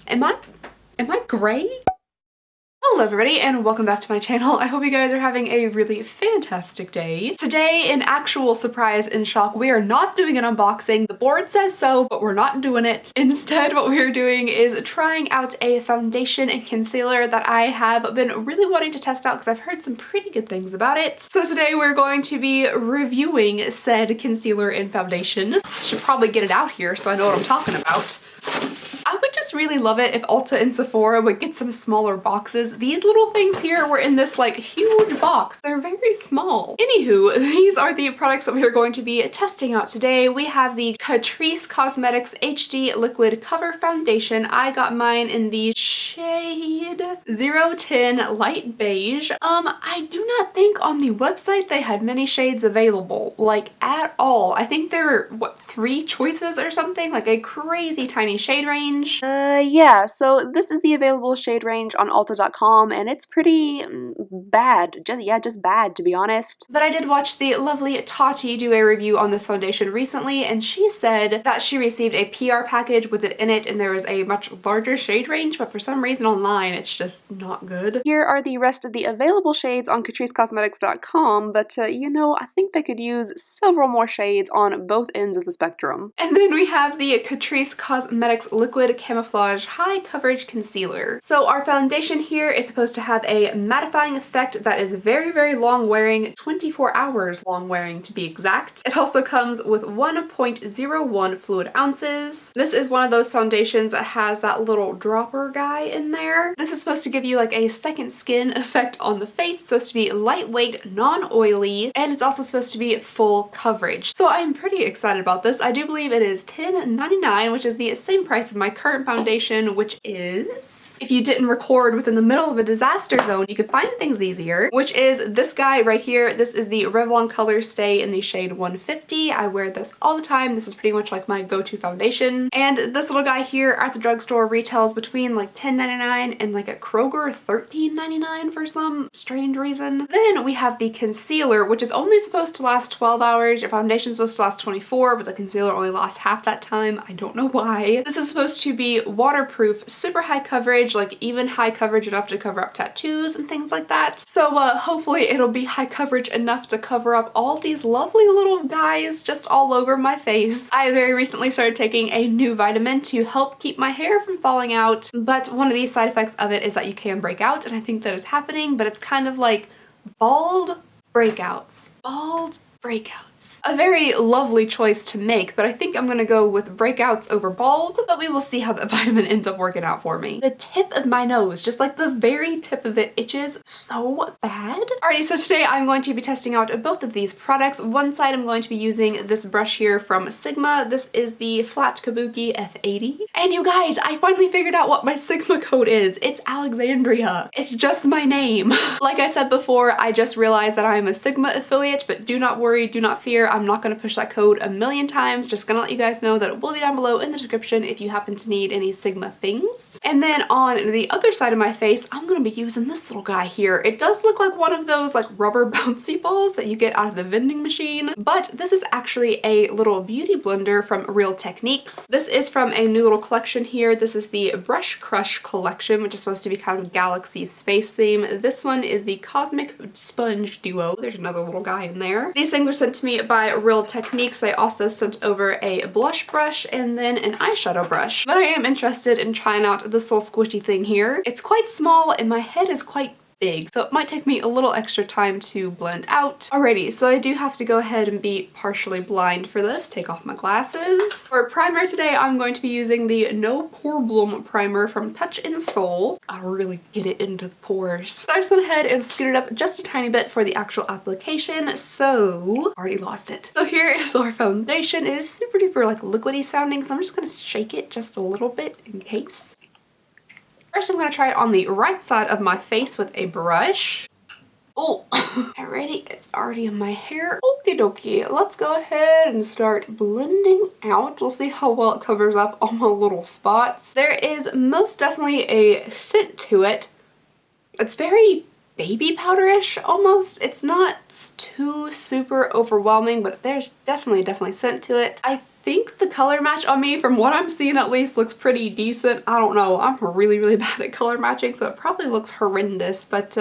Am I gray? Hello everybody and welcome back to my channel. I hope you guys are having a really fantastic day. Today, in actual surprise and shock, we are not doing an unboxing. The board says so, but we're not doing it. Instead, what we're doing is trying out a foundation and concealer that I have been really wanting to test out because I've heard some pretty good things about it. So today we're going to be reviewing said concealer and foundation. Should probably get it out here so I know what I'm talking about. I would just really love it if Ulta and Sephora would get some smaller boxes. These little things here were in this like huge box. They're very small. Anywho, these are the products that we are going to be testing out today. We have the Catrice Cosmetics HD Liquid Cover Foundation. I got mine in the shade 010 Light Beige. I do not think on the website they had many shades available, like at all. I think there are, what, 3 choices or something? Like a crazy tiny shade range. Yeah, so this is the available shade range on Ulta.com and it's pretty bad. Just bad, to be honest. But I did watch the lovely Tati do a review on this foundation recently, and she said that she received a PR package with it in it and there was a much larger shade range, but for some reason online it's just not good. Here are the rest of the available shades on CatriceCosmetics.com, but you know, I think they could use several more shades on both ends of the spectrum. And then we have the Catrice Cosmetics Liquid Camouflage High Coverage Concealer. So our foundation here is supposed to have a mattifying effect that is very, very long wearing, 24 hours long wearing to be exact. It also comes with 1.01 fluid ounces. This is one of those foundations that has that little dropper guy in there. This is supposed to give you like a second skin effect on the face. It's supposed to be lightweight, non-oily, and it's also supposed to be full coverage. So I'm pretty excited about this. I do believe it is $10.99, which is the same price of my current foundation, which is... if you didn't record within the middle of a disaster zone, you could find things easier, which is this guy right here. This is the Revlon Color Stay in the shade 150. I wear this all the time. This is pretty much like my go-to foundation. And this little guy here at the drugstore retails between like $10.99 and like at Kroger $13.99 for some strange reason. Then we have the concealer, which is only supposed to last 12 hours. Your foundation is supposed to last 24, but the concealer only lasts half that time. I don't know why. This is supposed to be waterproof, super high coverage, like even high coverage enough to cover up tattoos and things like that. So hopefully it'll be high coverage enough to cover up all these lovely little guys just all over my face. I very recently started taking a new vitamin to help keep my hair from falling out, but one of the side effects of it is that you can break out, and I think that is happening, but it's kind of like bald breakouts. Bald breakouts. A very lovely choice to make, but I think I'm gonna go with breakouts over bald, but we will see how that vitamin ends up working out for me. The tip of my nose, just like the very tip of it, itches so bad. Alrighty, so today I'm going to be testing out both of these products. One side I'm going to be using this brush here from Sigma. This is the Flat Kabuki F80. And you guys, I finally figured out what my Sigma code is. It's Alexandria. It's just my name. Like I said before, I just realized that I am a Sigma affiliate, but do not worry, do not fear. I'm not going to push that code a million times. Just gonna let you guys know that it will be down below in the description if you happen to need any Sigma things. And then on the other side of my face, I'm going to be using this little guy here. It does look like one of those like rubber bouncy balls that you get out of the vending machine, but this is actually a little beauty blender from Real Techniques. This is from a new little collection here. This is the Brush Crush collection, which is supposed to be kind of Galaxy space theme. This one is the Cosmic Sponge Duo. There's another little guy in there. These things were sent to me by Real Techniques. They also sent over a blush brush and then an eyeshadow brush. But I am interested in trying out this little squishy thing here. It's quite small and my head is quite big, so it might take me a little extra time to blend out. Alrighty, so I do have to go ahead and be partially blind for this. Take off my glasses. For primer today, I'm going to be using the No Problem primer from Touch in Soul. I'll really get it into the pores. So I just went ahead and scooted up just a tiny bit for the actual application, so already lost it. So here is our foundation. It is super duper like liquidy sounding, so I'm just gonna shake it just a little bit in case. First, I'm going to try it on the right side of my face with a brush. Oh, alrighty, it's already in my hair. Okie dokie, let's go ahead and start blending out. We'll see how well it covers up all my little spots. There is most definitely a scent to it. It's very baby powderish almost. It's not too super overwhelming, but there's definitely scent to it. I think the color match on me, from what I'm seeing at least, looks pretty decent. I don't know. I'm really bad at color matching, so it probably looks horrendous, but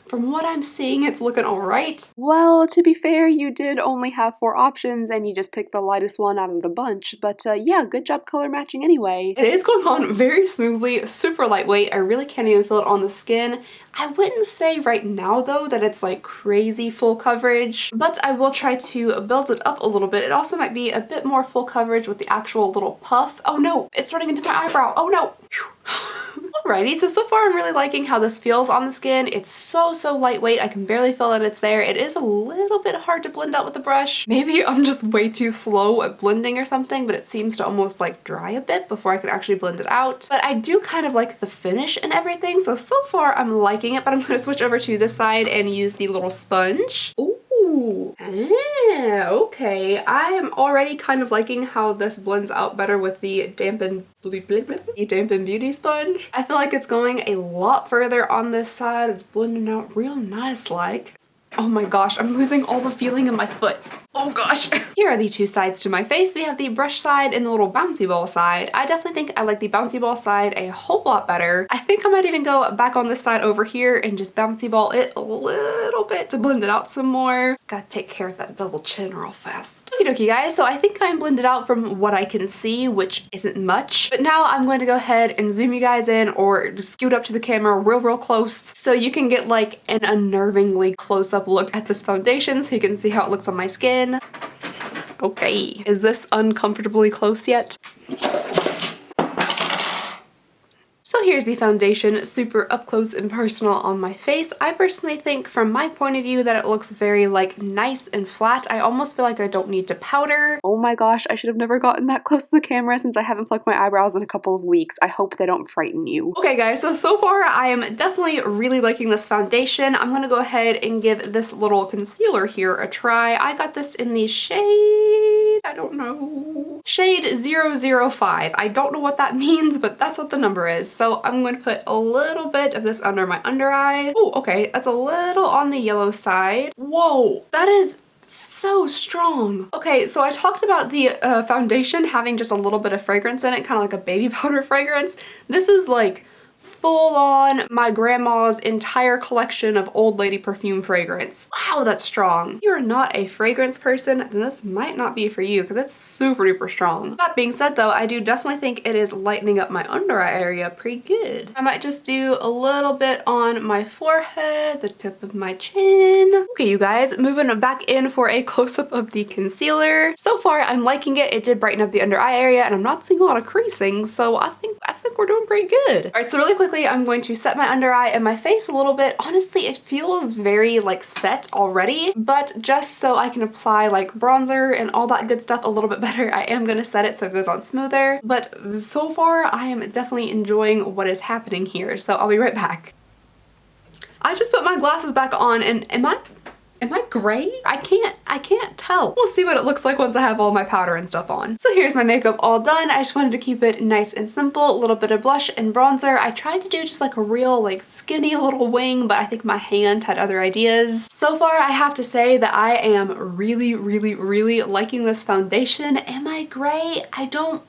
from what I'm seeing, it's looking alright. Well, to be fair, you did only have 4 options and you just picked the lightest one out of the bunch, but yeah, good job color matching anyway. It is going on very smoothly, super lightweight. I really can't even feel it on the skin. I wouldn't say right now though that it's like crazy full coverage, but I will try to build it up a little bit. It also might be a bit more full coverage with the actual little puff. Oh no, it's running into my eyebrow. Oh no. Alrighty, so far I'm really liking how this feels on the skin. It's so lightweight. I can barely feel that it's there. It is a little bit hard to blend out with the brush. Maybe I'm just way too slow at blending or something, but it seems to almost like dry a bit before I can actually blend it out. But I do kind of like the finish and everything, so far I'm liking it, but I'm going to switch over to this side and use the little sponge. Ooh, okay. I am already kind of liking how this blends out better with the dampened beauty sponge. I feel like it's going a lot further on this side. It's blending out real nice like. Oh my gosh, I'm losing all the feeling in my foot. Oh gosh. Here are the 2 sides to my face. We have the brush side and the little bouncy ball side. I definitely think I like the bouncy ball side a whole lot better. I think I might even go back on this side over here and just bouncy ball it a little bit to blend it out some more. Just gotta take care of that double chin real fast. Okie dokie guys, so I think I'm blended out from what I can see, which isn't much. But now I'm going to go ahead and zoom you guys in or just scoot up to the camera real close so you can get like an unnervingly close-up look at this foundation so you can see how it looks on my skin. Okay, is this uncomfortably close yet? So here's the foundation, super up close and personal on my face. I personally think from my point of view that it looks very like nice and flat. I almost feel like I don't need to powder. Oh my gosh, I should have never gotten that close to the camera since I haven't plucked my eyebrows in a couple of weeks. I hope they don't frighten you. Okay guys, so far I am definitely really liking this foundation. I'm gonna go ahead and give this little concealer here a try. I got this in the shade, I don't know, shade 005. I don't know what that means, but that's what the number is. So I'm going to put a little bit of this under my under eye. Oh, okay, that's a little on the yellow side. Whoa, that is so strong. Okay, so I talked about the foundation having just a little bit of fragrance in it, kind of like a baby powder fragrance. This is like full on my grandma's entire collection of old lady perfume fragrance. Wow, that's strong. If you're not a fragrance person, then this might not be for you because it's super duper strong. That being said though, I do definitely think it is lightening up my under eye area pretty good. I might just do a little bit on my forehead, the tip of my chin. Okay, you guys, moving back in for a close-up of the concealer. So far, I'm liking it. It did brighten up the under eye area and I'm not seeing a lot of creasing, so I think we're doing pretty good. All right, so really quickly, I'm going to set my under eye and my face a little bit. Honestly, it feels very like set already, but just so I can apply like bronzer and all that good stuff a little bit better, I am gonna set it so it goes on smoother. But so far, I am definitely enjoying what is happening here, so I'll be right back. I just put my glasses back on and am I gray? I can't tell. We'll see what it looks like once I have all my powder and stuff on. So here's my makeup all done. I just wanted to keep it nice and simple. A little bit of blush and bronzer. I tried to do just like a real like skinny little wing, but I think my hand had other ideas. So far, I have to say that I am really liking this foundation. Am I gray? I don't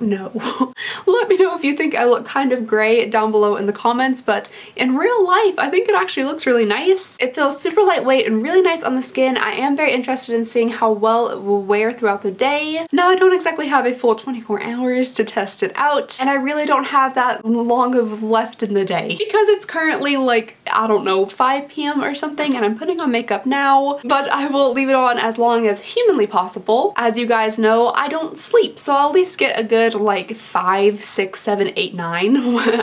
know. Let me know if you think I look kind of gray down below in the comments, but in real life, I think it actually looks really nice. It feels super lightweight and really nice on the skin. I am very interested in seeing how well it will wear throughout the day. Now, I don't exactly have a full 24 hours to test it out, and I really don't have that long of left in the day because it's currently like, I don't know, 5 p.m. or something, and I'm putting on makeup now, but I will leave it on as long as humanly possible. As you guys know, I don't sleep, so I'll at least get a good like 5, 6, 7, 8, 9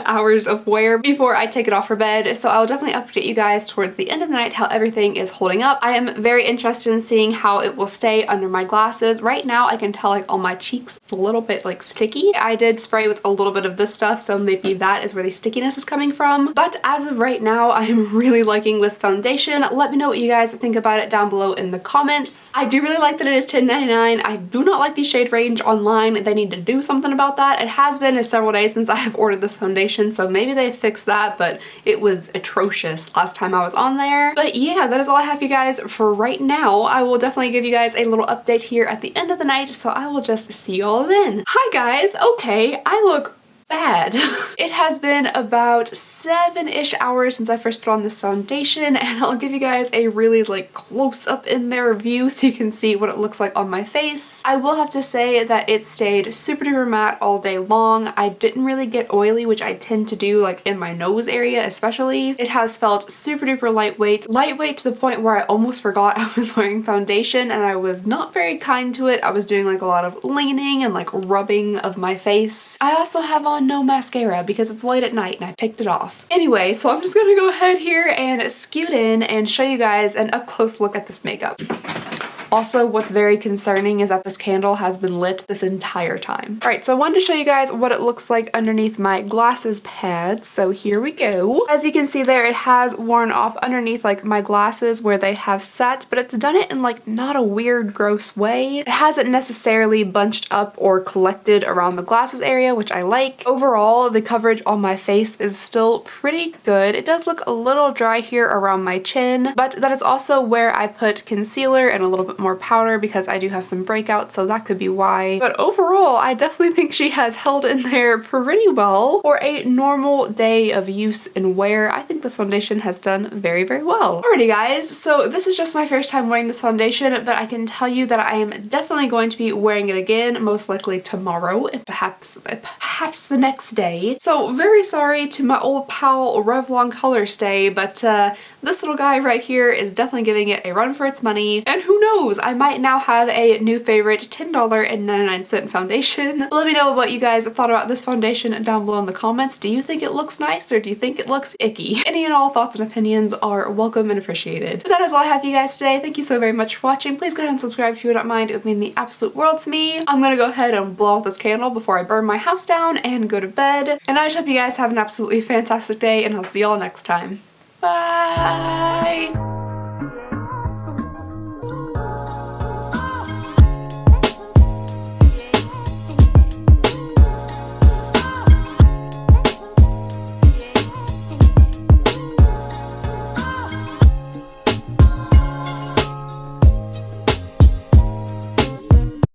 hours of wear before I take it off for bed. So I'll definitely update you guys towards the end of the night how everything is holding up. I am very interested in seeing how it will stay under my glasses. Right now I can tell like on my cheeks it's a little bit like sticky. I did spray with a little bit of this stuff, so maybe that is where the stickiness is coming from. But as of right now, I am really liking this foundation. Let me know what you guys think about it down below in the comments. I do really like that it is $10.99. I do not like the shade range online. They need to do something about that. It has been several days since I have ordered this foundation, so maybe they fixed that, but it was atrocious last time I was on there. But yeah, that is all I have for you guys for right now. I will definitely give you guys a little update here at the end of the night, so I will just see y'all then. Hi guys, okay, I look bad. It has been about 7-ish hours since I first put on this foundation, and I'll give you guys a really like close up in there view so you can see what it looks like on my face. I will have to say that it stayed super duper matte all day long. I didn't really get oily, which I tend to do like in my nose area especially. It has felt super duper lightweight. Lightweight to the point where I almost forgot I was wearing foundation, and I was not very kind to it. I was doing like a lot of leaning and like rubbing of my face. I also have on no mascara because it's late at night and I picked it off. Anyway, so I'm just gonna go ahead here and scoot in and show you guys an up close look at this makeup. Also, what's very concerning is that this candle has been lit this entire time. Alright, so I wanted to show you guys what it looks like underneath my glasses pads, so here we go. As you can see there, it has worn off underneath like my glasses where they have set, but it's done it in like not a weird, gross way. It hasn't necessarily bunched up or collected around the glasses area, which I like. Overall, the coverage on my face is still pretty good. It does look a little dry here around my chin, but that is also where I put concealer and a little bit more powder because I do have some breakouts, so that could be why. But overall, I definitely think she has held in there pretty well. For a normal day of use and wear, I think this foundation has done very, very well. Alrighty guys, so this is just my first time wearing this foundation, but I can tell you that I am definitely going to be wearing it again, most likely tomorrow and perhaps the next day. So very sorry to my old pal Revlon Color Stay, but this little guy right here is definitely giving it a run for its money, and who knows, I might now have a new favorite $10.99 foundation. Let me know what you guys thought about this foundation down below in the comments. Do you think it looks nice or do you think it looks icky? Any and all thoughts and opinions are welcome and appreciated. But that is all I have for you guys today. Thank you so very much for watching. Please go ahead and subscribe if you don't mind. It would mean the absolute world to me. I'm gonna go ahead and blow out this candle before I burn my house down and go to bed. And I just hope you guys have an absolutely fantastic day, and I'll see y'all next time. Bye!